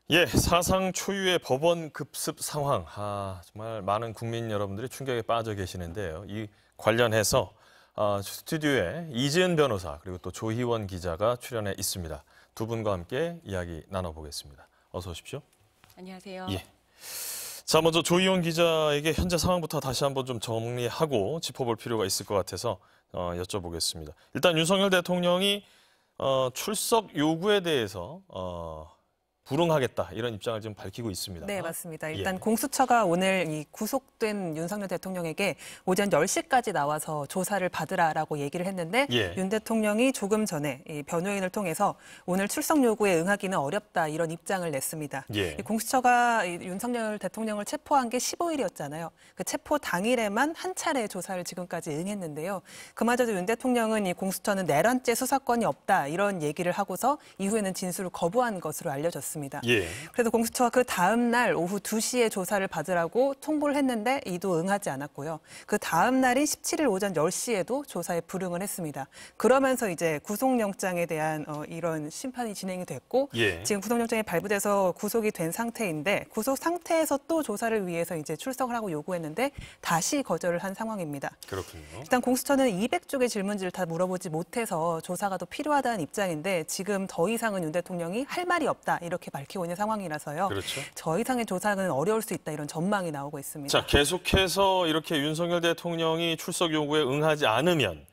예, 사상 초유의 법원 급습 상황. 정말 많은 국민 여러분들이 충격에 빠져 계시는데요. 이 관련해서 스튜디오에 이지은 변호사 그리고 또 조희원 기자가 출연해 있습니다. 두 분과 함께 이야기 나눠보겠습니다. 어서 오십시오. 안녕하세요. 예. 자, 먼저 조희원 기자에게 현재 상황부터 다시 한번 좀 정리하고 짚어볼 필요가 있을 것 같아서 여쭤보겠습니다. 일단 윤석열 대통령이 출석 요구에 대해서 불응하겠다 이런 입장을 지금 밝히고 있습니다. 네, 맞습니다. 일단 예. 공수처가 오늘 이 구속된 윤석열 대통령에게 오전 10시까지 나와서 조사를 받으라라고 얘기를 했는데 예. 윤 대통령이 조금 전에 이 변호인을 통해서 오늘 출석 요구에 응하기는 어렵다 이런 입장을 냈습니다. 예. 이 공수처가 이 윤석열 대통령을 체포한 게 15일이었잖아요. 그 체포 당일에만 한 차례 조사를 지금까지 응했는데요. 그마저도 윤 대통령은 이 공수처는 내란죄 수사권이 없다 이런 얘기를 하고서 이후에는 진술을 거부한 것으로 알려졌습니다. 예. 그래서 공수처가 그 다음 날 오후 2시에 조사를 받으라고 통보를 했는데 이도 응하지 않았고요. 그 다음 날인 17일 오전 10시에도 조사에 불응을 했습니다. 그러면서 이제 구속영장에 대한 이런 심판이 진행이 됐고 예. 지금 구속영장이 발부돼서 구속이 된 상태인데 구속 상태에서 또 조사를 위해서 이제 출석을 하고 요구했는데 다시 거절을 한 상황입니다. 그렇군요. 일단 공수처는 200쪽의 질문지를 다 물어보지 못해서 조사가 더 필요하다는 입장인데 지금 더 이상은 윤 대통령이 할 말이 없다 이렇게 밝히고 있는 상황이라서요. 그렇죠. 더 이상의 조사는 어려울 수 있다 이런 전망이 나오고 있습니다. 자, 계속해서 이렇게 윤석열 대통령이 출석 요구에 응하지 않으면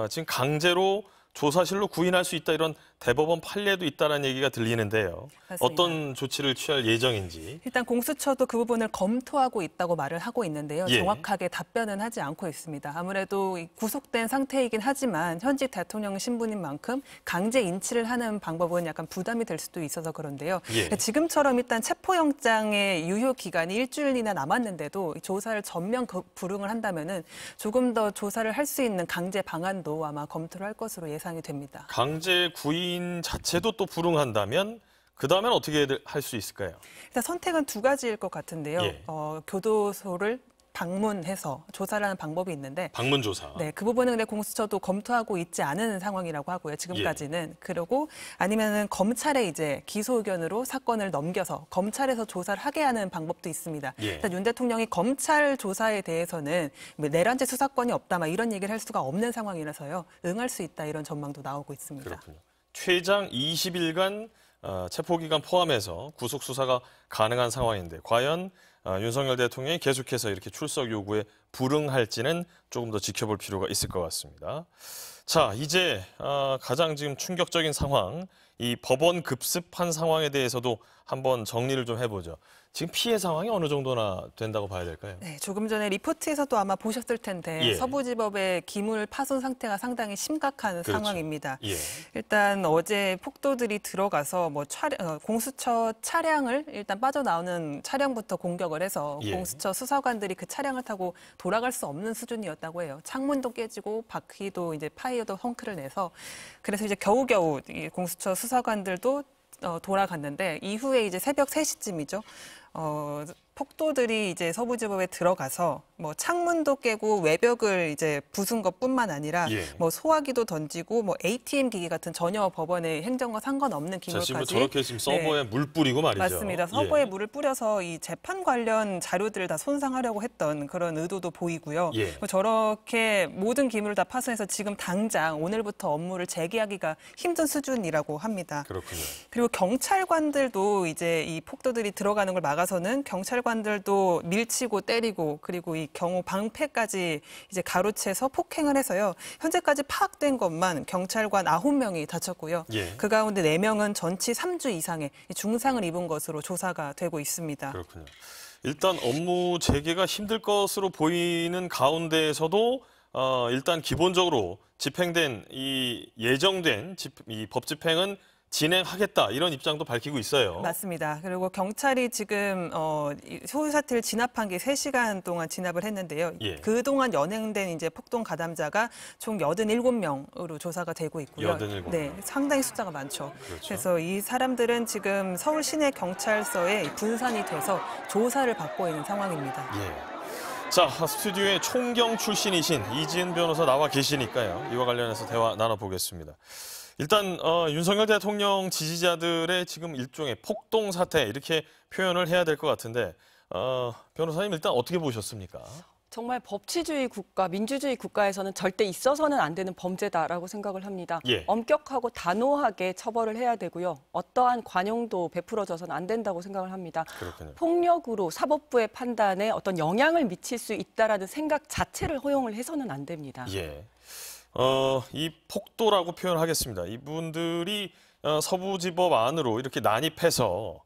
지금 강제로 조사실로 구인할 수 있다 이런 대법원 판례도 있다는 얘기가 들리는데요. 맞습니다. 어떤 조치를 취할 예정인지. 일단 공수처도 그 부분을 검토하고 있다고 말을 하고 있는데요. 예. 정확하게 답변은 하지 않고 있습니다. 아무래도 구속된 상태이긴 하지만 현직 대통령 신분인 만큼 강제 인치를 하는 방법은 약간 부담이 될 수도 있어서 그런데요. 예. 지금처럼 일단 체포영장의 유효 기간이 일주일이나 남았는데도 조사를 전면 불응을 한다면은 조금 더 조사를 할 수 있는 강제 방안도 아마 검토를 할 것으로 예상이 됩니다. 강제 구인 자체도 또 불응한다면 그다음엔 어떻게 할 수 있을까요? 일단 선택은 두 가지일 것 같은데요. 예. 교도소를 방문해서 조사를 하는 방법이 있는데 방문 조사. 네, 그 부분은 근데 공수처도 검토하고 있지 않은 상황이라고 하고요. 지금까지는. 그리고 아니면은 검찰에 이제 기소 의견으로 사건을 넘겨서 검찰에서 조사를 하게 하는 방법도 있습니다. 예. 일단 윤 대통령이 검찰 조사에 대해서는 내란죄 수사권이 없다 막 이런 얘기를 할 수가 없는 상황이라서요. 응할 수 있다 이런 전망도 나오고 있습니다. 그렇군요. 최장 20일간 체포기간 포함해서 구속 수사가 가능한 상황인데 과연 윤석열 대통령이 계속해서 이렇게 출석 요구에 불응할지는 조금 더 지켜볼 필요가 있을 것 같습니다. 자, 이제 가장 지금 충격적인 상황, 이 법원 급습한 상황에 대해서도 한번 정리를 좀 해보죠. 지금 피해 상황이 어느 정도나 된다고 봐야 될까요? 네, 조금 전에 리포트에서도 아마 보셨을 텐데 예. 서부지법의 기물 파손 상태가 상당히 심각한 그렇죠. 상황입니다. 예. 일단 어제 폭도들이 들어가서 공수처 차량을 일단 빠져나오는 차량부터 공격을 해서 예. 공수처 수사관들이 그 차량을 타고 돌아갈 수 없는 수준이었다고 해요. 창문도 깨지고 바퀴도 이제 파이어도 헝클을 내서 그래서 이제 겨우겨우 이 공수처 수사관들도 돌아갔는데 이후에 이제 새벽 3시쯤이죠. 폭도들이 이제 서부지법에 들어가서 뭐 창문도 깨고 외벽을 이제 부순 것뿐만 아니라 예. 뭐 소화기도 던지고 뭐 ATM 기기 같은 전혀 법원의 행정과 상관없는 자, 지금 기물까지 저렇게 지금 서버에 물 뿌리고 말이죠. 맞습니다. 서버에 예. 물을 뿌려서 이 재판 관련 자료들을 다 손상하려고 했던 그런 의도도 보이고요. 예. 저렇게 모든 기물을 다 파손해서 지금 당장 오늘부터 업무를 재개하기가 힘든 수준이라고 합니다. 그렇군요. 그리고 경찰관들도 이제 이 폭도들이 들어가는 걸 막아서는 경찰관들도 밀치고 때리고 그리고 이 경호 방패까지 이제 가로채서 폭행을 해서요. 현재까지 파악된 것만 경찰관 9명이 다쳤고요. 예. 그 가운데 4명은 전치 3주 이상의 중상을 입은 것으로 조사가 되고 있습니다. 그렇군요. 일단 업무 재개가 힘들 것으로 보이는 가운데에서도 일단 기본적으로 집행된 이 예정된 이 법 집행은 진행하겠다 이런 입장도 밝히고 있어요. 맞습니다. 그리고 경찰이 지금 소유 사태를 진압한 게 3시간 동안 진압을 했는데요. 예. 그동안 연행된 이제 폭동 가담자가 총 87명으로 조사가 되고 있고요. 87명. 네, 상당히 숫자가 많죠. 그렇죠. 그래서 이 사람들은 지금 서울 시내 경찰서에 분산이 돼서 조사를 받고 있는 상황입니다. 예. 자, 스튜디오에 총경 출신이신 이지은 변호사 나와 계시니까요. 이와 관련해서 대화 나눠보겠습니다. 일단 윤석열 대통령 지지자들의 지금 일종의 폭동 사태 이렇게 표현을 해야 될 것 같은데 변호사님 일단 어떻게 보셨습니까? 정말 법치주의 국가, 민주주의 국가에서는 절대 있어서는 안 되는 범죄다라고 생각을 합니다. 예. 엄격하고 단호하게 처벌을 해야 되고요. 어떠한 관용도 베풀어져서는 안 된다고 생각을 합니다. 그렇군요. 폭력으로 사법부의 판단에 어떤 영향을 미칠 수 있다라는 생각 자체를 허용을 해서는 안 됩니다. 예. 이 폭도라고 표현하겠습니다. 이분들이 서부지법 안으로 이렇게 난입해서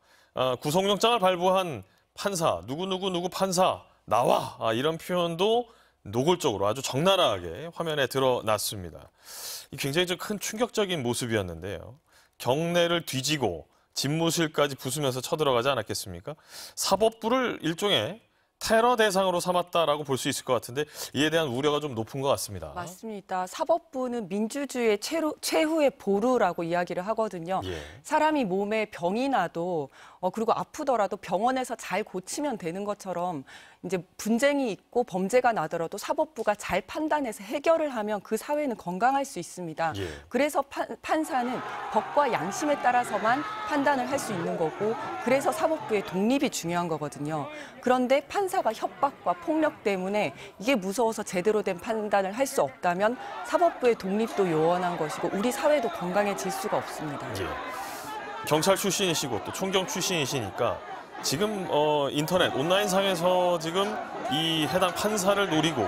구속영장을 발부한 판사, 누구 판사, 나와! 이런 표현도 노골적으로 아주 적나라하게 화면에 드러났습니다. 굉장히 좀 큰 충격적인 모습이었는데요. 경례를 뒤지고 집무실까지 부수면서 쳐들어가지 않았겠습니까? 사법부를 일종의 테러 대상으로 삼았다라고 볼 수 있을 것 같은데 이에 대한 우려가 좀 높은 것 같습니다. 맞습니다. 사법부는 민주주의의 최후의 보루라고 이야기를 하거든요. 예. 사람이 몸에 병이 나도 그리고 아프더라도 병원에서 잘 고치면 되는 것처럼 이제 분쟁이 있고 범죄가 나더라도 사법부가 잘 판단해서 해결을 하면 그 사회는 건강할 수 있습니다. 예. 그래서 판사는 법과 양심에 따라서만 판단을 할 수 있는 거고 그래서 사법부의 독립이 중요한 거거든요. 그런데 판사가 협박과 폭력 때문에 이게 무서워서 제대로 된 판단을 할 수 없다면 사법부의 독립도 요원한 것이고 우리 사회도 건강해질 수가 없습니다. 예. 경찰 출신이시고 또 총경 출신이시니까 지금 인터넷 온라인상에서 지금 이 해당 판사를 노리고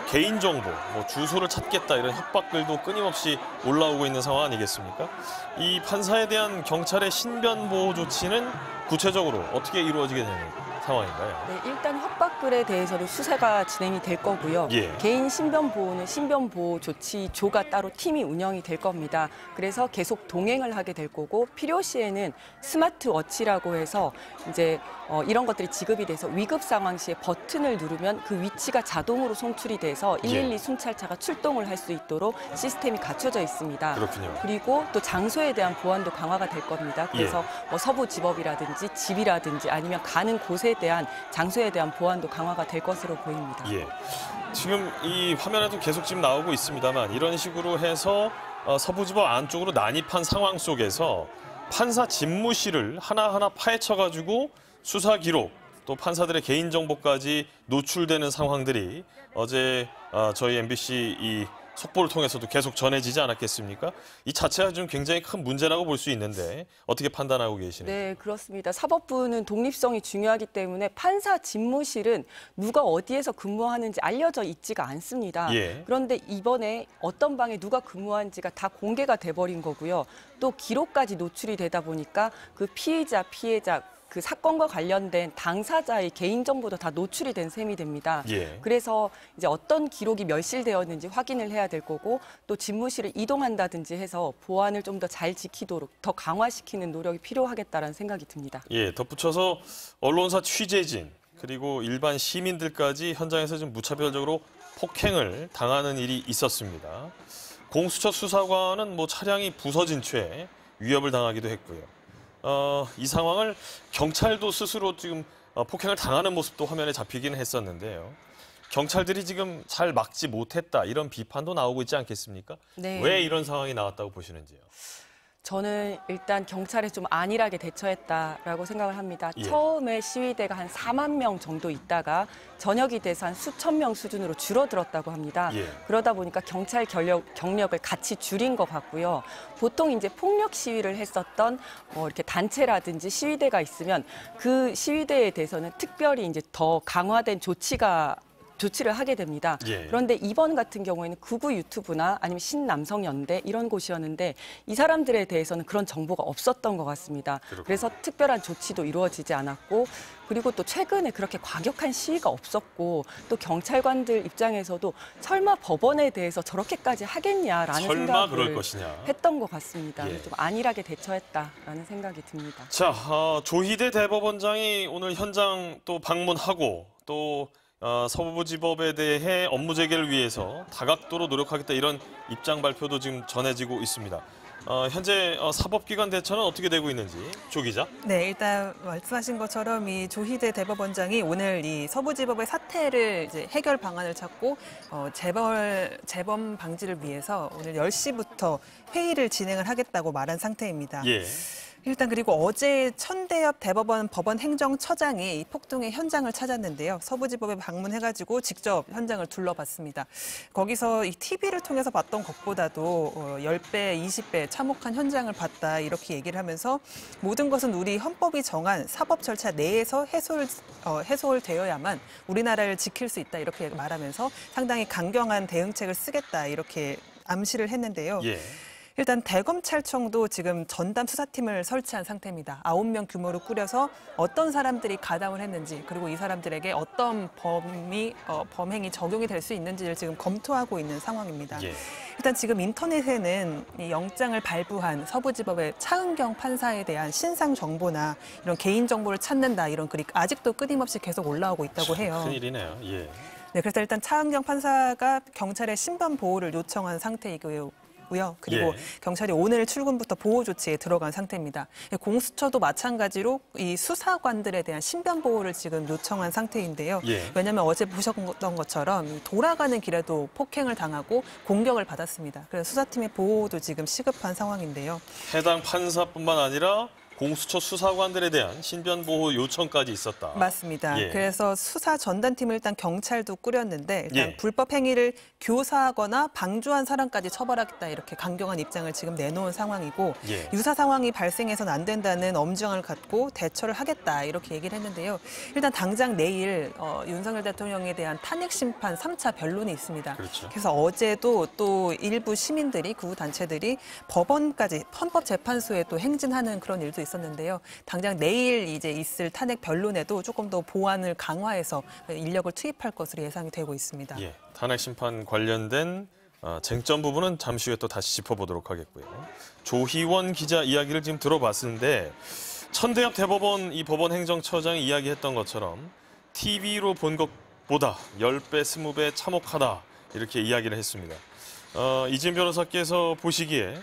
개인정보, 주소를 찾겠다 이런 협박글도 끊임없이 올라오고 있는 상황 아니겠습니까? 이 판사에 대한 경찰의 신변 보호 조치는 구체적으로 어떻게 이루어지게 되는 상황인가요? 네, 일단 협박글에 대해서는 수사가 진행이 될 거고요. 예. 개인 신변 보호는 신변 보호 조치조가 따로 팀이 운영이 될 겁니다. 그래서 계속 동행을 하게 될 거고 필요시에는 스마트워치라고 해서 이제 이런 것들이 지급이 돼서 위급 상황 시에 버튼을 누르면 그 위치가 자동으로 송출이 돼서 112 순찰차가 출동을 할 수 있도록 시스템이 갖춰져 있습니다. 그렇군요. 그리고 또 장소에 대한 보안도 강화가 될 겁니다. 그래서 서부지법이라든지 집이라든지 아니면 가는 곳에 대한 장소에 대한 보안도 강화가 될 것으로 보입니다. 예. 지금 이 화면에도 계속 지금 나오고 있습니다만 이런 식으로 해서 서부지법 안쪽으로 난입한 상황 속에서 판사 집무실을 하나하나 파헤쳐가지고 수사 기록 또 판사들의 개인정보까지 노출되는 상황들이 어제 저희 MBC 이 속보를 통해서도 계속 전해지지 않았겠습니까? 이 자체가 좀 굉장히 큰 문제라고 볼 수 있는데 어떻게 판단하고 계시는지. 네, 그렇습니다. 사법부는 독립성이 중요하기 때문에 판사 집무실은 누가 어디에서 근무하는지 알려져 있지가 않습니다. 예. 그런데 이번에 어떤 방에 누가 근무한지가 다 공개가 돼버린 거고요. 또 기록까지 노출이 되다 보니까 그 피해자 그 사건과 관련된 당사자의 개인정보도 다 노출이 된 셈이 됩니다. 예. 그래서 이제 어떤 기록이 멸실되었는지 확인을 해야 될 거고 또 집무실을 이동한다든지 해서 보안을 좀 더 잘 지키도록 더 강화시키는 노력이 필요하겠다라는 생각이 듭니다. 예, 덧붙여서 언론사 취재진 그리고 일반 시민들까지 현장에서 좀 무차별적으로 폭행을 당하는 일이 있었습니다. 공수처 수사관은 차량이 부서진 채 위협을 당하기도 했고요. 이 상황을 경찰도 스스로 지금 폭행을 당하는 모습도 화면에 잡히긴 했었는데요. 경찰들이 지금 잘 막지 못했다 이런 비판도 나오고 있지 않겠습니까? 네. 왜 이런 상황이 나왔다고 보시는지요? 저는 일단 경찰에 좀 안일하게 대처했다라고 생각을 합니다. 예. 처음에 시위대가 한 4만 명 정도 있다가 저녁이 돼서 한 수천 명 수준으로 줄어들었다고 합니다. 예. 그러다 보니까 경찰 경력을 같이 줄인 것 같고요. 보통 이제 폭력 시위를 했었던 이렇게 단체라든지 시위대가 있으면 그 시위대에 대해서는 특별히 이제 더 강화된 조치를 하게 됩니다. 예. 그런데 이번 같은 경우에는 극우 유튜브나 아니면 신남성연대 이런 곳이었는데 이 사람들에 대해서는 그런 정보가 없었던 것 같습니다. 그렇군요. 그래서 특별한 조치도 이루어지지 않았고 그리고 또 최근에 그렇게 과격한 시위가 없었고 또 경찰관들 입장에서도 설마 법원에 대해서 저렇게까지 하겠냐라는 설마 생각을 그럴 것이냐. 했던 것 같습니다. 예. 좀 안일하게 대처했다라는 생각이 듭니다. 자, 조희대 대법원장이 오늘 현장 또 방문하고 또 서부지법에 대해 업무 재개를 위해서 다각도로 노력하겠다 이런 입장 발표도 지금 전해지고 있습니다. 현재 사법기관 대처는 어떻게 되고 있는지 조 기자. 네, 일단 말씀하신 것처럼 이 조희대 대법원장이 오늘 이 서부지법의 사태를 이제 해결 방안을 찾고 재범 방지를 위해서 오늘 10시부터 회의를 진행을 하겠다고 말한 상태입니다. 예. 일단 그리고 어제 천대엽 대법원 법원 행정처장이 이 폭동의 현장을 찾았는데요. 서부지법에 방문해가지고 직접 현장을 둘러봤습니다. 거기서 이 TV를 통해서 봤던 것보다도 10배, 20배 참혹한 현장을 봤다 이렇게 얘기를 하면서 모든 것은 우리 헌법이 정한 사법 절차 내에서 해소되어야만 우리나라를 지킬 수 있다 이렇게 말하면서 상당히 강경한 대응책을 쓰겠다 이렇게 암시를 했는데요. 예. 일단 대검찰청도 지금 전담 수사팀을 설치한 상태입니다. 9명 규모로 꾸려서 어떤 사람들이 가담을 했는지 그리고 이 사람들에게 어떤 범행이 적용이 될 수 있는지를 지금 검토하고 있는 상황입니다. 예. 일단 지금 인터넷에는 이 영장을 발부한 서부지법의 차은경 판사에 대한 신상 정보나 이런 개인 정보를 찾는다 이런 글이 아직도 끊임없이 계속 올라오고 있다고 해요. 큰일이네요. 예. 네, 그래서 일단 차은경 판사가 경찰의 신변 보호를 요청한 상태이고요. 그리고 예. 경찰이 오늘 출근부터 보호 조치에 들어간 상태입니다. 공수처도 마찬가지로 이 수사관들에 대한 신변 보호를 지금 요청한 상태인데요. 예. 왜냐하면 어제 보셨던 것처럼 돌아가는 길에도 폭행을 당하고 공격을 받았습니다. 그래서 수사팀의 보호도 지금 시급한 상황인데요. 해당 판사뿐만 아니라 공수처 수사관들에 대한 신변 보호 요청까지 있었다. 맞습니다. 예. 그래서 수사 전단팀을 일단 경찰도 꾸렸는데 일단 예. 불법 행위를 교사하거나 방조한 사람까지 처벌하겠다 이렇게 강경한 입장을 지금 내놓은 상황이고 예. 유사 상황이 발생해서는 안 된다는 엄정을 갖고 대처를 하겠다 이렇게 얘기를 했는데요. 일단 당장 내일 윤석열 대통령에 대한 탄핵 심판 3차 변론이 있습니다. 그렇죠. 그래서 어제도 또 일부 시민들이 구후 단체들이 법원까지 헌법재판소에 또 행진하는 그런 일도 있었는데요. 당장 내일 이제 있을 탄핵 변론에도 조금 더 보완을 강화해서 인력을 투입할 것으로 예상이 되고 있습니다. 예. 탄핵 심판 관련된 쟁점 부분은 잠시 후에 또 다시 짚어보도록 하겠고요. 조희원 기자 이야기를 지금 들어봤는데 천대엽 대법원 이 법원 행정처장이 이야기했던 것처럼 TV로 본 것보다 10배, 20배 참혹하다 이렇게 이야기를 했습니다. 이진 변호사께서 보시기에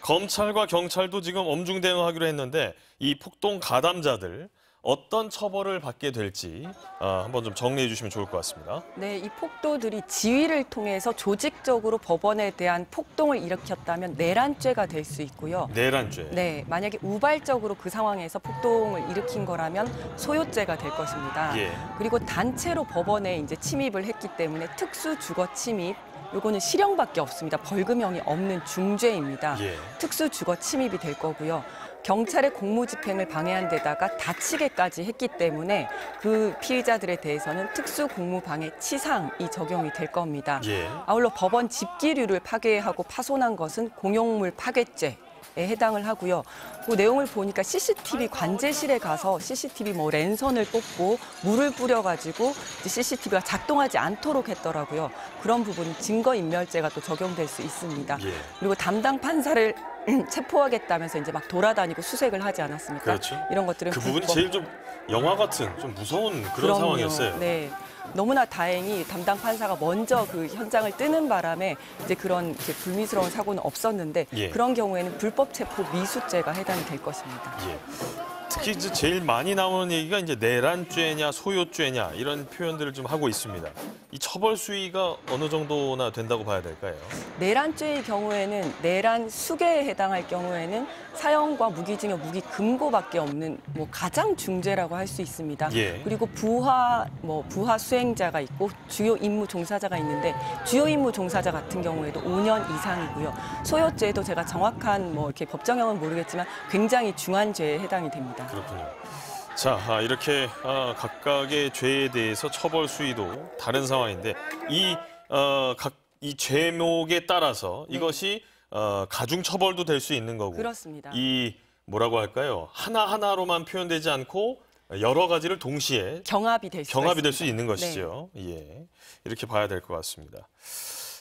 검찰과 경찰도 지금 엄중 대응하기로 했는데 이 폭동 가담자들 어떤 처벌을 받게 될지 한번 좀 정리해 주시면 좋을 것 같습니다. 네, 이 폭도들이 지위를 통해서 조직적으로 법원에 대한 폭동을 일으켰다면 내란죄가 될 수 있고요. 내란죄. 네, 만약에 우발적으로 그 상황에서 폭동을 일으킨 거라면 소요죄가 될 것입니다. 예. 그리고 단체로 법원에 이제 침입을 했기 때문에 특수주거 침입, 요거는 실형밖에 없습니다. 벌금형이 없는 중죄입니다. 예. 특수주거 침입이 될 거고요. 경찰의 공무집행을 방해한 데다가 다치게까지 했기 때문에 그 피의자들에 대해서는 특수공무방해 치상이 적용이 될 겁니다. 예. 아울러 법원 집기류를 파괴하고 파손한 것은 공용물 파괴죄. 에 해당을 하고요. 그 내용을 보니까 CCTV 관제실에 가서 CCTV 랜선을 뽑고 물을 뿌려가지고 CCTV가 작동하지 않도록 했더라고요. 그런 부분은 증거인멸죄가 또 적용될 수 있습니다. 예. 그리고 담당 판사를 체포하겠다면서 이제 막 돌아다니고 수색을 하지 않았습니까? 그렇죠. 이런 것들은 그 부분이 불법. 제일 좀 영화 같은 좀 무서운 그런 그럼요. 상황이었어요. 네. 너무나 다행히 담당 판사가 먼저 그 현장을 뜨는 바람에 이제 그런 이렇게 불미스러운 사고는 없었는데 예. 그런 경우에는 불법 체포 미수죄가 해당이 될 것입니다. 예. 특히 이제 제일 많이 나오는 얘기가 이제 내란죄냐 소요죄냐 이런 표현들을 좀 하고 있습니다. 이 처벌 수위가 어느 정도나 된다고 봐야 될까요? 내란죄의 경우에는 내란 수괴에 해당할 경우에는 사형과 무기징역, 무기금고밖에 없는 가장 중죄라고 할 수 있습니다. 예. 그리고 부하 수행자가 있고 주요 임무 종사자가 있는데 주요 임무 종사자 같은 경우에도 5년 이상이고요. 소요죄도 제가 정확한 이렇게 법정형은 모르겠지만 굉장히 중한 죄에 해당이 됩니다. 그렇군요. 자, 이렇게 각각의 죄에 대해서 처벌 수위도 다른 상황인데 이 죄목에 따라서 이것이 가중 처벌도 될 수 있는 거고 그렇습니다. 이 뭐라고 할까요? 하나하나로만 표현되지 않고 여러 가지를 동시에 경합이 될 수 있는 것이죠. 예, 이렇게 봐야 될 것 같습니다.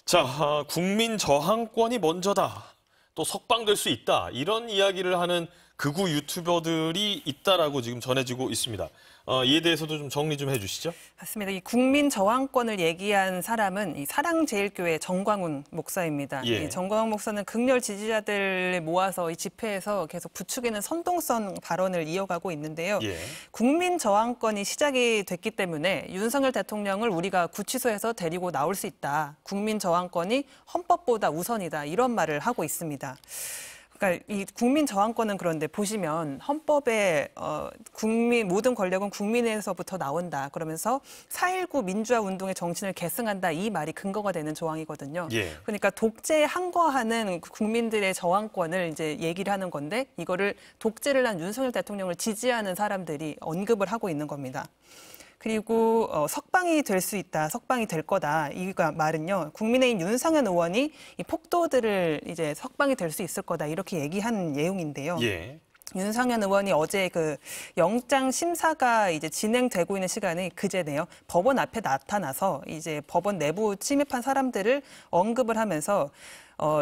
자, 국민 저항권이 먼저다. 또 석방될 수 있다. 이런 이야기를 하는 극우 유튜버들이 있다라고 지금 전해지고 있습니다. 이에 대해서도 좀 정리 좀 해주시죠. 맞습니다. 이 국민 저항권을 얘기한 사람은 이 사랑제일교회 정광훈 목사입니다. 예. 이 정광훈 목사는 극렬 지지자들을 모아서 이 집회에서 계속 부추기는 선동성 발언을 이어가고 있는데요. 예. 국민 저항권이 시작이 됐기 때문에 윤석열 대통령을 우리가 구치소에서 데리고 나올 수 있다. 국민 저항권이 헌법보다 우선이다. 이런 말을 하고 있습니다. 그러니까 이 국민 저항권은 그런데 보시면 헌법에 모든 권력은 국민에서부터 나온다. 그러면서 4.19 민주화 운동의 정신을 계승한다. 이 말이 근거가 되는 조항이거든요. 예. 그러니까 독재에 항거하는 국민들의 저항권을 이제 얘기를 하는 건데 이거를 독재를 한 윤석열 대통령을 지지하는 사람들이 언급을 하고 있는 겁니다. 그리고 석방이 될 수 있다, 석방이 될 거다. 이 말은요, 국민의힘 윤상현 의원이 이 폭도들을 이제 석방이 될 수 있을 거다 이렇게 얘기한 내용인데요. 예. 윤상현 의원이 어제 그 영장 심사가 이제 진행되고 있는 시간이 그제네요. 법원 앞에 나타나서 이제 법원 내부 침입한 사람들을 언급을 하면서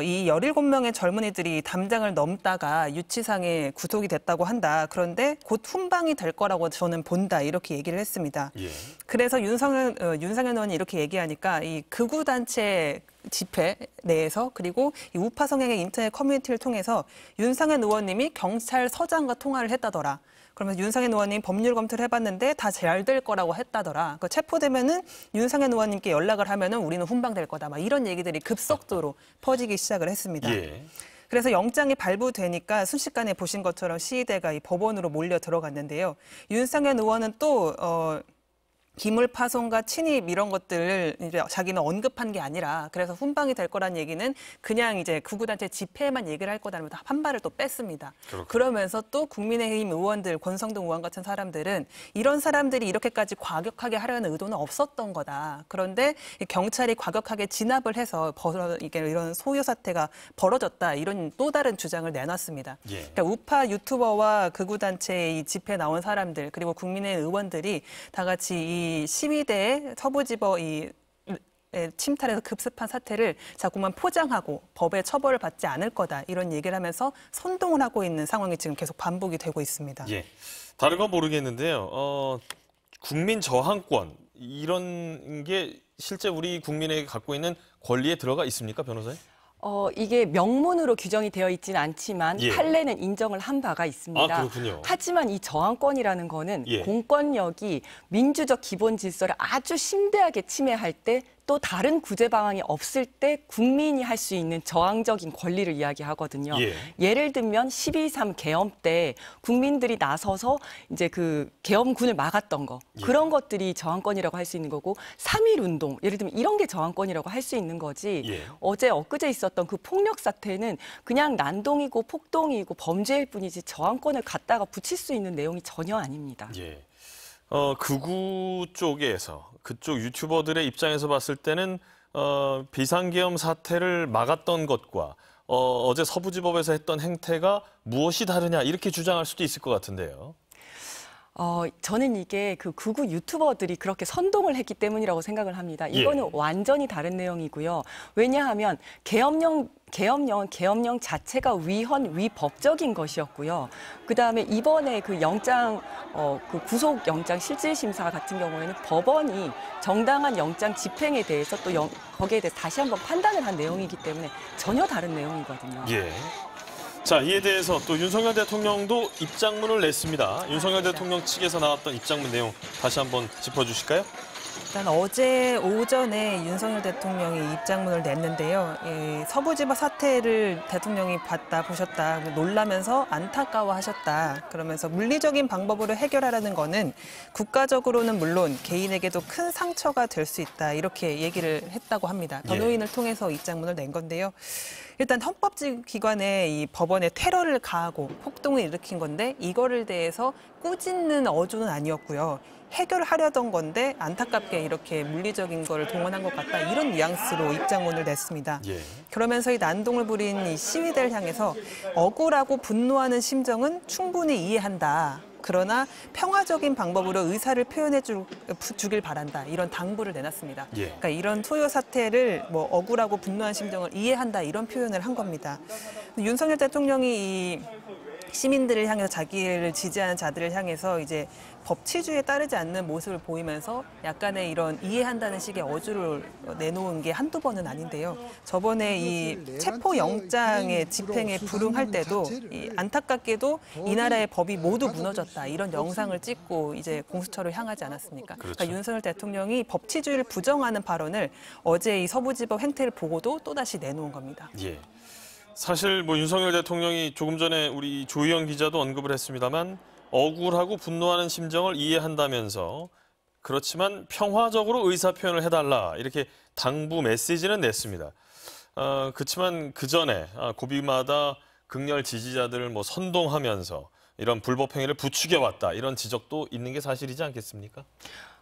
이 17명의 젊은이들이 담장을 넘다가 유치상에 구속이 됐다고 한다. 그런데 곧 훈방이 될 거라고 저는 본다. 이렇게 얘기를 했습니다. 예. 그래서 윤상현 의원이 이렇게 얘기하니까 이 극우단체 집회 내에서 그리고 이 우파 성향의 인터넷 커뮤니티를 통해서 윤상현 의원님이 경찰서장과 통화를 했다더라. 그러면서 윤상현 의원님 법률 검토를 해봤는데 다 잘 될 거라고 했다더라. 체포되면은 윤상현 의원님께 연락을 하면은 우리는 훈방될 거다. 막 이런 얘기들이 급속도로 퍼지기 시작을 했습니다. 예. 그래서 영장이 발부되니까 순식간에 보신 것처럼 시위대가 이 법원으로 몰려 들어갔는데요. 윤상현 의원은 또 기물 파손과 침입 이런 것들을 이제 자기는 언급한 게 아니라 그래서 훈방이 될 거란 얘기는 그냥 이제 극우단체 집회에만 얘기를 할 거다라면서 한 발을 또 뺐습니다. 그렇군요. 그러면서 또 국민의힘 의원들, 권성동 의원 같은 사람들은 이런 사람들이 이렇게까지 과격하게 하려는 의도는 없었던 거다. 그런데 경찰이 과격하게 진압을 해서 이게 이런 소요 사태가 벌어졌다. 이런 또 다른 주장을 내놨습니다. 예. 그러니까 우파 유튜버와 극우단체 이 집회 나온 사람들 그리고 국민의힘 의원들이 다 같이 이 시위대의 서부지법 침탈해서 급습한 사태를 자꾸만 포장하고 법의 처벌을 받지 않을 거다 이런 얘기를 하면서 선동을 하고 있는 상황이 지금 계속 반복이 되고 있습니다. 예. 다른 건 모르겠는데요. 국민 저항권 이런 게 실제 우리 국민에게 갖고 있는 권리에 들어가 있습니까, 변호사님? 이게 명문으로 규정이 되어 있지는 않지만 예. 판례는 인정을 한 바가 있습니다. 아, 그렇군요. 하지만 이 저항권이라는 거는 예. 공권력이 민주적 기본 질서를 아주 심대하게 침해할 때 또 다른 구제 방안이 없을 때 국민이 할 수 있는 저항적인 권리를 이야기하거든요. 예. 예를 들면 12.3 계엄 때 국민들이 나서서 이제 그 계엄군을 막았던 거 예. 그런 것들이 저항권이라고 할 수 있는 거고 3.1 운동 예를 들면 이런 게 저항권이라고 할 수 있는 거지. 예. 어제 엊그제 있었던 그 폭력 사태는 그냥 난동이고 폭동이고 범죄일 뿐이지 저항권을 갖다가 붙일 수 있는 내용이 전혀 아닙니다. 예. 극우 쪽에서 그쪽 유튜버들의 입장에서 봤을 때는 비상계엄 사태를 막았던 것과 어제 서부지법에서 했던 행태가 무엇이 다르냐 이렇게 주장할 수도 있을 것 같은데요. 저는 이게 그 극우 유튜버들이 그렇게 선동을 했기 때문이라고 생각을 합니다. 이거는 예. 완전히 다른 내용이고요. 왜냐하면 계엄령 자체가 위법적인 것이었고요. 그다음에 이번에 그 영장 그 구속 영장 실질 심사 같은 경우에는 법원이 정당한 영장 집행에 대해서 또 거기에 대해서 다시 한번 판단을 한 내용이기 때문에 전혀 다른 내용이거든요. 예. 자, 이에 대해서 또 윤석열 대통령도 입장문을 냈습니다. 윤석열 대통령 측에서 나왔던 입장문 내용 다시 한번 짚어주실까요? 일단 어제 오전에 윤석열 대통령이 입장문을 냈는데요. 서부지법 사태를 대통령이 보셨다, 놀라면서 안타까워하셨다. 그러면서 물리적인 방법으로 해결하라는 거는 국가적으로는 물론 개인에게도 큰 상처가 될 수 있다. 이렇게 얘기를 했다고 합니다. 변호인을 통해서 입장문을 낸 건데요. 일단 헌법기관에 이 법원에 테러를 가하고 폭동을 일으킨 건데 이거를 대해서 꾸짖는 어조는 아니었고요. 해결하려던 건데 안타깝게 이렇게 물리적인 걸 동원한 것 같다. 이런 뉘앙스로 입장문을 냈습니다. 예. 그러면서 이 난동을 부린 이 시위대를 향해서 억울하고 분노하는 심정은 충분히 이해한다. 그러나 평화적인 방법으로 의사를 표현해 주길 바란다. 이런 당부를 내놨습니다. 예. 그러니까 이런 토요 사태를 뭐 억울하고 분노한 심정을 이해한다. 이런 표현을 한 겁니다. 윤석열 대통령이 이 시민들을 향해서 자기를 지지하는 자들을 향해서 이제 법치주의에 따르지 않는 모습을 보이면서 약간의 이런 이해한다는 식의 어조를 내놓은 게 한두 번은 아닌데요. 저번에 이 체포영장의 집행에 불응할 때도 이 안타깝게도 이 나라의 법이 모두 무너졌다 이런 영상을 찍고 이제 공수처를 향하지 않았습니까? 그렇죠. 그러니까 윤석열 대통령이 법치주의를 부정하는 발언을 어제 이 서부지법 행태를 보고도 또다시 내놓은 겁니다. 예. 사실 뭐 윤석열 대통령이 조금 전에 우리 조희연 기자도 언급을 했습니다만 억울하고 분노하는 심정을 이해한다면서 그렇지만 평화적으로 의사표현을 해달라 이렇게 당부 메시지는 냈습니다. 그렇지만 그 전에 고비마다 극렬 지지자들을 뭐 선동하면서 이런 불법 행위를 부추겨왔다 이런 지적도 있는 게 사실이지 않겠습니까?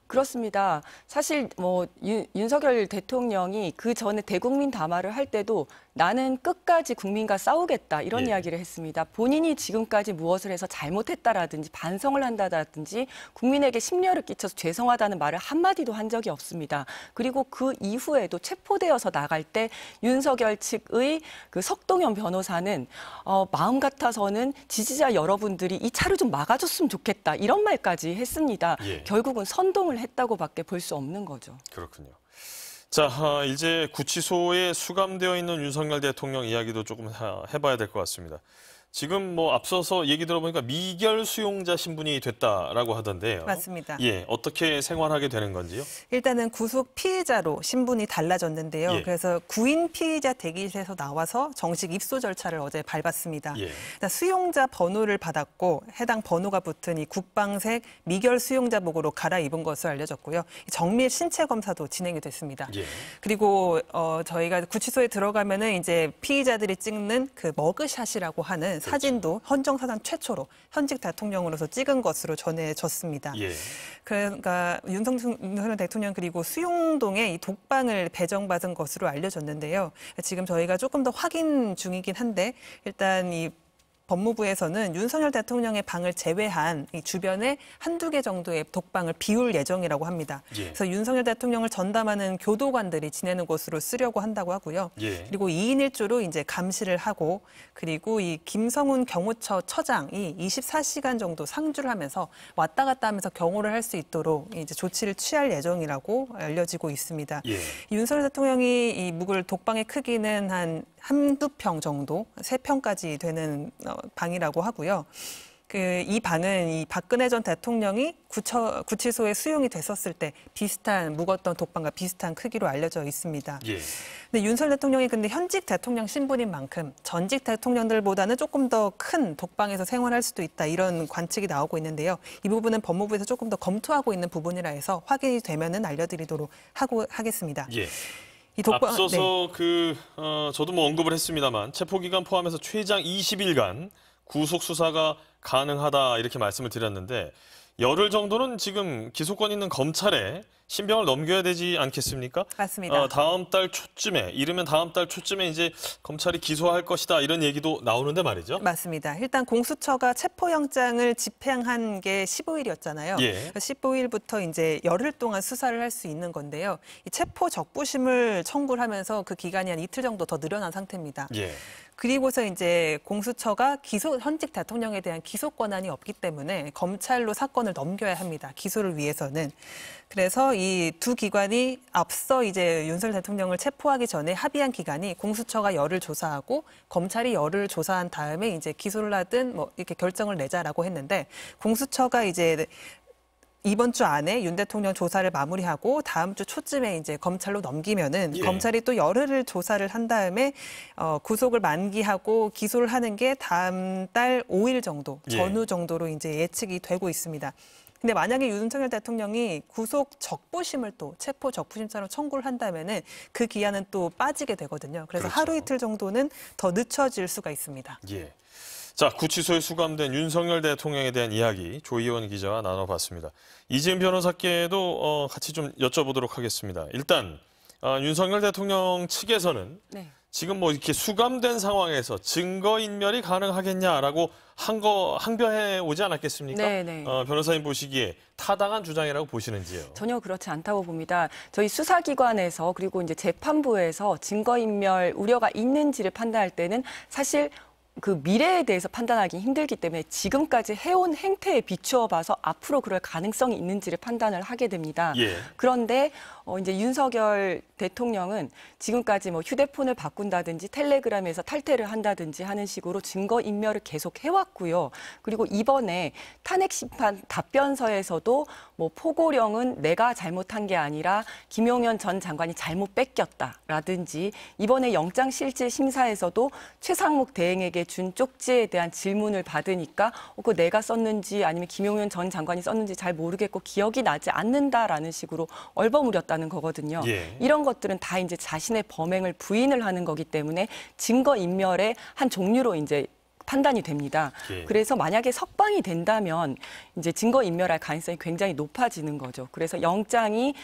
그렇습니다. 사실 뭐 윤석열 대통령이 그 전에 대국민 담화를 할 때도 나는 끝까지 국민과 싸우겠다 이런 예. 이야기를 했습니다. 본인이 지금까지 무엇을 해서 잘못했다라든지 반성을 한다라든지 국민에게 심려를 끼쳐서 죄송하다는 말을 한마디도 한 적이 없습니다. 그리고 그 이후에도 체포되어서 나갈 때 윤석열 측의 그 석동현 변호사는 마음 같아서는 지지자 여러분들이 이 차를 좀 막아줬으면 좋겠다 이런 말까지 했습니다. 예. 결국은 선동을 했다고밖에 볼 수 없는 거죠. 그렇군요. 자, 이제 구치소에 수감되어 있는 윤석열 대통령 이야기도 조금 해봐야 될 것 같습니다. 지금 뭐 앞서서 얘기 들어보니까 미결 수용자 신분이 됐다라고 하던데요. 맞습니다. 예, 어떻게 생활하게 되는 건지요? 일단은 구속 피의자로 신분이 달라졌는데요. 예. 그래서 구인 피의자 대기실에서 나와서 정식 입소 절차를 어제 밟았습니다. 예. 일단 수용자 번호를 받았고 해당 번호가 붙은 이 국방색 미결 수용자복으로 갈아입은 것으로 알려졌고요. 정밀 신체 검사도 진행이 됐습니다. 예. 그리고 저희가 구치소에 들어가면은 이제 피의자들이 찍는 그 머그샷이라고 하는 사진도 헌정사상 최초로 현직 대통령으로서 찍은 것으로 전해졌습니다. 예. 그러니까 윤석열 대통령 그리고 수용동에 이 독방을 배정받은 것으로 알려졌는데요. 지금 저희가 조금 더 확인 중이긴 한데 일단 이 법무부에서는 윤석열 대통령의 방을 제외한 이 주변에 한두 개 정도의 독방을 비울 예정이라고 합니다. 예. 그래서 윤석열 대통령을 전담하는 교도관들이 지내는 곳으로 쓰려고 한다고 하고요. 예. 그리고 2인 1조로 이제 감시를 하고 그리고 이 김성훈 경호처 처장이 24시간 정도 상주를 하면서 왔다 갔다 하면서 경호를 할 수 있도록 이제 조치를 취할 예정이라고 알려지고 있습니다. 예. 윤석열 대통령이 이 묵을 독방의 크기는 한두 평 정도, 3평까지 되는 방이라고 하고요. 이 방은 이 박근혜 전 대통령이 구치소에 수용이 됐었을 때 묵었던 독방과 비슷한 크기로 알려져 있습니다. 예. 근데 윤석열 대통령이 근데 현직 대통령 신분인 만큼 전직 대통령들보다는 조금 더 큰 독방에서 생활할 수도 있다 이런 관측이 나오고 있는데요. 이 부분은 법무부에서 조금 더 검토하고 있는 부분이라 해서 확인이 되면은 알려드리도록 하겠습니다. 예. 이 독방, 앞서서 저도 뭐 언급을 했습니다만 체포기간 포함해서 최장 20일간 구속 수사가 가능하다 이렇게 말씀을 드렸는데 열흘 정도는 지금 기소권 있는 검찰에 신병을 넘겨야 되지 않겠습니까? 맞습니다. 다음 달 초쯤에 이르면 다음 달 초쯤에 이제 검찰이 기소할 것이다 이런 얘기도 나오는데 말이죠. 맞습니다. 일단 공수처가 체포영장을 집행한 게 15일이었잖아요. 예. 15일부터 이제 열흘 동안 수사를 할 수 있는 건데요. 이 체포 적부심을 청구를 하면서 그 기간이 한 이틀 정도 더 늘어난 상태입니다. 예. 그리고서 이제 공수처가 현직 대통령에 대한 기소 권한이 없기 때문에 검찰로 사건을 넘겨야 합니다. 기소를 위해서는. 그래서 이 두 기관이 앞서 이제 윤석열 대통령을 체포하기 전에 합의한 기간이 공수처가 열을 조사하고 검찰이 열을 조사한 다음에 이제 기소를 하든 뭐 이렇게 결정을 내자라고 했는데 공수처가 이제 이번 주 안에 윤 대통령 조사를 마무리하고 다음 주 초쯤에 이제 검찰로 넘기면은 예. 검찰이 또 열흘을 조사를 한 다음에 구속을 만기하고 기소를 하는 게 다음 달 5일 정도 예. 전후 정도로 이제 예측이 되고 있습니다. 근데 만약에 윤석열 대통령이 구속 적부심을 또 체포 적부심처럼 청구를 한다면은 그 기한은 또 빠지게 되거든요. 그래서 그렇죠. 하루 이틀 정도는 더 늦춰질 수가 있습니다. 예. 자, 구치소에 수감된 윤석열 대통령에 대한 이야기 조희원 기자와 나눠봤습니다. 이재은 변호사께도 같이 좀 여쭤보도록 하겠습니다. 일단 윤석열 대통령 측에서는 네. 지금 뭐 이렇게 수감된 상황에서 증거인멸이 가능하겠냐라고 항변해 오지 않았겠습니까? 네. 변호사님 보시기에 타당한 주장이라고 보시는지요? 전혀 그렇지 않다고 봅니다. 저희 수사기관에서 그리고 이제 재판부에서 증거인멸 우려가 있는지를 판단할 때는 사실 그 미래에 대해서 판단하기 힘들기 때문에 지금까지 해온 행태에 비추어 봐서 앞으로 그럴 가능성이 있는지를 판단을 하게 됩니다. 예. 그런데 이제 윤석열 대통령은 지금까지 뭐 휴대폰을 바꾼다든지 텔레그램에서 탈퇴를 한다든지 하는 식으로 증거 인멸을 계속 해왔고요. 그리고 이번에 탄핵 심판 답변서에서도 뭐 포고령은 내가 잘못한 게 아니라 김용현 전 장관이 잘못 뺏겼다라든지 이번에 영장실질심사에서도 최상목 대행에게 준 쪽지에 대한 질문을 받으니까 그거 내가 썼는지 아니면 김용현 전 장관이 썼는지 잘 모르겠고 기억이 나지 않는다라는 식으로 얼버무렸다는 거거든요. 예. 이런 것들은 다 이제 자신의 범행을 부인을 하는 거기 때문에 증거 인멸의 한 종류로 이제 판단이 됩니다. 예. 그래서 만약에 석방이 된다면 이제 증거 인멸할 가능성이 굉장히 높아지는 거죠. 그래서 영장이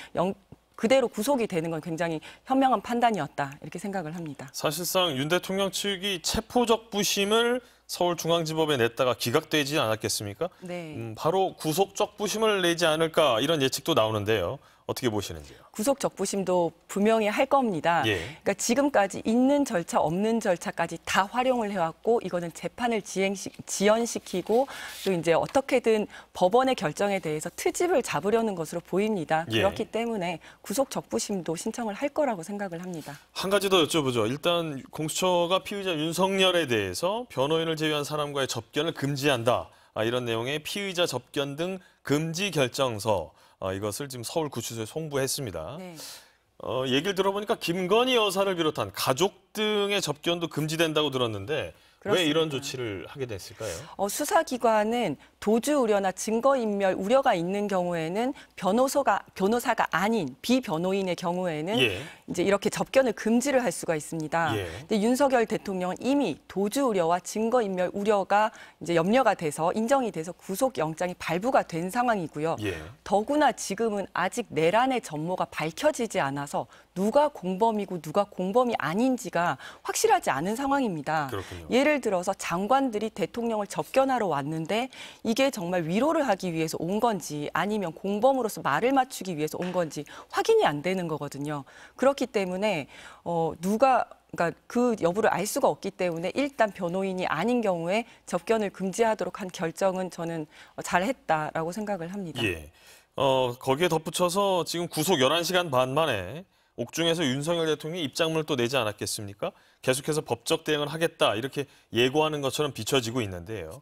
그대로 구속이 되는 건 굉장히 현명한 판단이었다 이렇게 생각을 합니다. 사실상 윤 대통령 측이 체포적부심을 서울중앙지법에 냈다가 기각되지 않았겠습니까? 네. 바로 구속적부심을 내지 않을까 이런 예측도 나오는데요. 어떻게 보시는지요? 구속 적부심도 분명히 할 겁니다. 예. 그러니까 지금까지 있는 절차, 없는 절차까지 다 활용을 해왔고 이거는 재판을 지연시키고 또 이제 어떻게든 법원의 결정에 대해서 트집을 잡으려는 것으로 보입니다. 예. 그렇기 때문에 구속 적부심도 신청을 할 거라고 생각을 합니다. 한 가지 더 여쭤보죠. 일단 공수처가 피의자 윤석열에 대해서 변호인을 제외한 사람과의 접견을 금지한다. 이런 내용의 피의자 접견 등 금지 결정서 이것을 지금 서울구치소에 송부했습니다. 네. 얘기를 들어보니까 김건희 여사를 비롯한 가족 등의 접견도 금지된다고 들었는데 왜 이런 그렇습니다. 조치를 하게 됐을까요? 수사기관은 도주 우려나 증거인멸 우려가 있는 경우에는 변호사가 아닌 비변호인의 경우에는 예. 이제 이렇게 접견을 금지를 할 수가 있습니다. 예. 근데 윤석열 대통령은 이미 도주 우려와 증거인멸 우려가 이제 염려가 돼서 인정이 돼서 구속영장이 발부가 된 상황이고요. 예. 더구나 지금은 아직 내란의 전모가 밝혀지지 않아서 누가 공범이고 누가 공범이 아닌지가 확실하지 않은 상황입니다. 그렇군요. 예를 들어서 장관들이 대통령을 접견하러 왔는데 이게 정말 위로를 하기 위해서 온 건지 아니면 공범으로서 말을 맞추기 위해서 온 건지 확인이 안 되는 거거든요. 그렇기 때문에 그러니까 그 여부를 알 수가 없기 때문에 일단 변호인이 아닌 경우에 접견을 금지하도록 한 결정은 저는 잘했다라고 생각을 합니다. 예. 거기에 덧붙여서 지금 구속 11시간 반 만에 옥중에서 윤석열 대통령이 입장문을 또 내지 않았겠습니까? 계속해서 법적 대응을 하겠다 이렇게 예고하는 것처럼 비춰지고 있는데요.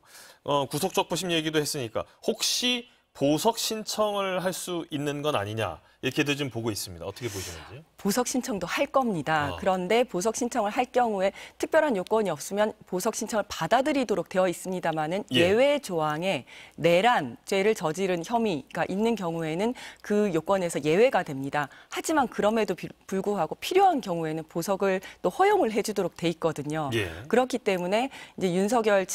구속적부심 얘기도 했으니까 혹시 보석 신청을 할 수 있는 건 아니냐 이렇게도 지금 보고 있습니다. 어떻게 보시는지요? 보석 신청도 할 겁니다. 아. 그런데 보석 신청을 할 경우에 특별한 요건이 없으면 보석 신청을 받아들이도록 되어 있습니다마는 예. 예외 조항에 내란 죄를 저지른 혐의가 있는 경우에는 그 요건에서 예외가 됩니다. 하지만 그럼에도 불구하고 필요한 경우에는 보석을 또 허용을 해주도록 돼 있거든요. 예. 그렇기 때문에 이제 윤석열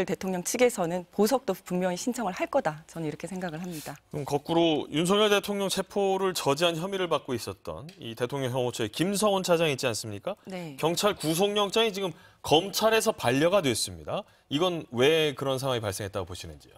대통령 측에서는 보석도 분명히 신청을 할 거다. 저는 이렇게 생각을 합니다. 그럼 거꾸로 윤석열 대통령 체포를 저지한 혐의를 받고 있었던 이 대통령 혐오처의 김성훈 차장 있지 않습니까? 네. 경찰 구속영장이 지금 검찰에서 반려가 됐습니다. 이건 왜 그런 상황이 발생했다고 보시는지요?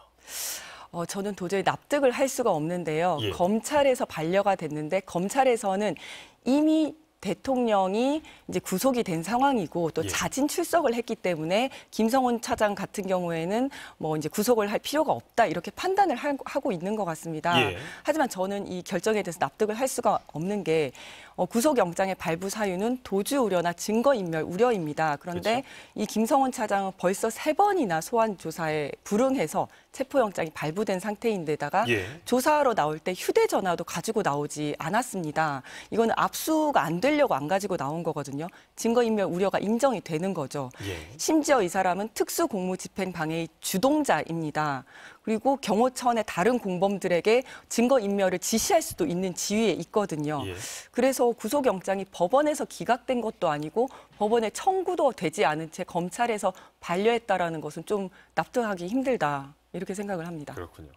저는 도저히 납득을 할 수가 없는데요. 예. 검찰에서 반려가 됐는데 검찰에서는 이미 대통령이 이제 구속이 된 상황이고 또 예. 자진 출석을 했기 때문에 김성훈 차장 같은 경우에는 뭐 이제 구속을 할 필요가 없다 이렇게 판단을 하고 있는 것 같습니다. 예. 하지만 저는 이 결정에 대해서 납득을 할 수가 없는 게 구속영장의 발부 사유는 도주 우려나 증거인멸 우려입니다. 그런데 그렇죠. 이 김성훈 차장은 벌써 3번이나 소환 조사에 불응해서 체포영장이 발부된 상태인데다가 예. 조사하러 나올 때 휴대전화도 가지고 나오지 않았습니다. 이거는 압수가 안 되려고 안 가지고 나온 거거든요. 증거인멸 우려가 인정이 되는 거죠. 예. 심지어 이 사람은 특수공무집행방해의 주동자입니다. 그리고 경호처의 다른 공범들에게 증거인멸을 지시할 수도 있는 지위에 있거든요. 예. 그래서 구속영장이 법원에서 기각된 것도 아니고 법원에 청구도 되지 않은 채 검찰에서 반려했다라는 것은 좀 납득하기 힘들다. 이렇게 생각을 합니다. 그렇군요.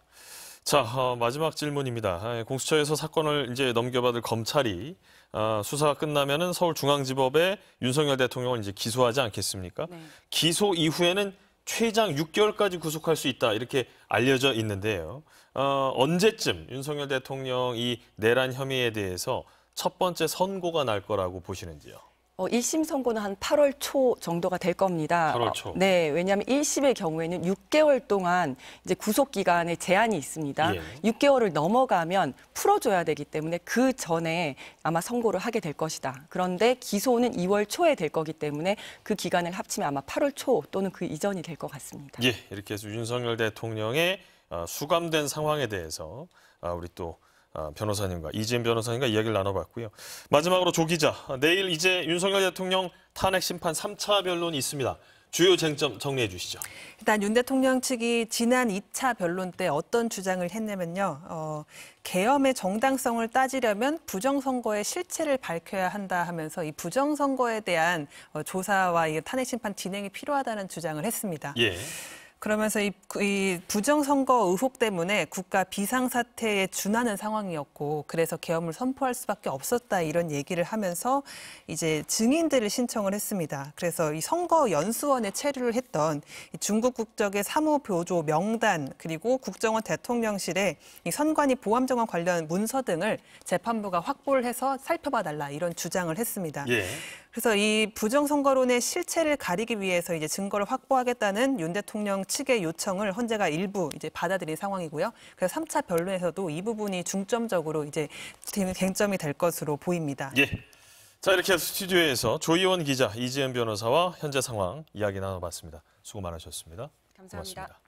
자, 마지막 질문입니다. 공수처에서 사건을 이제 넘겨받을 검찰이 수사가 끝나면은 서울중앙지법에 윤석열 대통령을 이제 기소하지 않겠습니까? 네. 기소 이후에는 최장 6개월까지 구속할 수 있다 이렇게 알려져 있는데요. 언제쯤 윤석열 대통령 이 내란 혐의에 대해서 첫 번째 선고가 날 거라고 보시는지요? 1심 선고는 한 8월 초 정도가 될 겁니다. 8월 초. 네, 왜냐하면 1심의 경우에는 6개월 동안 이제 구속 기간에 제한이 있습니다. 예. 6개월을 넘어가면 풀어줘야 되기 때문에 그 전에 아마 선고를 하게 될 것이다. 그런데 기소는 2월 초에 될 거기 때문에 그 기간을 합치면 아마 8월 초 또는 그 이전이 될 것 같습니다. 예, 이렇게 해서 윤석열 대통령의 수감된 상황에 대해서 우리 또 변호사님과 이재현 변호사님과 이야기를 나눠봤고요. 마지막으로 조 기자, 내일 이제 윤석열 대통령 탄핵 심판 3차 변론이 있습니다. 주요 쟁점 정리해 주시죠. 일단 윤 대통령 측이 지난 2차 변론 때 어떤 주장을 했냐면요. 계엄의 정당성을 따지려면 부정선거의 실체를 밝혀야 한다 하면서 이 부정선거에 대한 조사와 이 탄핵 심판 진행이 필요하다는 주장을 했습니다. 예. 그러면서 이 부정선거 의혹 때문에 국가 비상사태에 준하는 상황이었고 그래서 계엄을 선포할 수밖에 없었다 이런 얘기를 하면서 이제 증인들을 신청을 했습니다. 그래서 이 선거연수원에 체류를 했던 중국 국적의 사무보조 명단 그리고 국정원 대통령실에 이 선관위 보안정황 관련 문서 등을 재판부가 확보를 해서 살펴봐달라 이런 주장을 했습니다. 예. 그래서 이 부정선거론의 실체를 가리기 위해서 이제 증거를 확보하겠다는 윤 대통령 측의 요청을 헌재가 일부 이제 받아들인 상황이고요. 그래서 3차 변론에서도 이 부분이 중점적으로 이제 쟁점이 될 것으로 보입니다. 예. 자, 이렇게 해서 스튜디오에서 조희원 기자, 이재현 변호사와 현재 상황 이야기 나눠봤습니다. 수고 많으셨습니다. 감사합니다. 고맙습니다.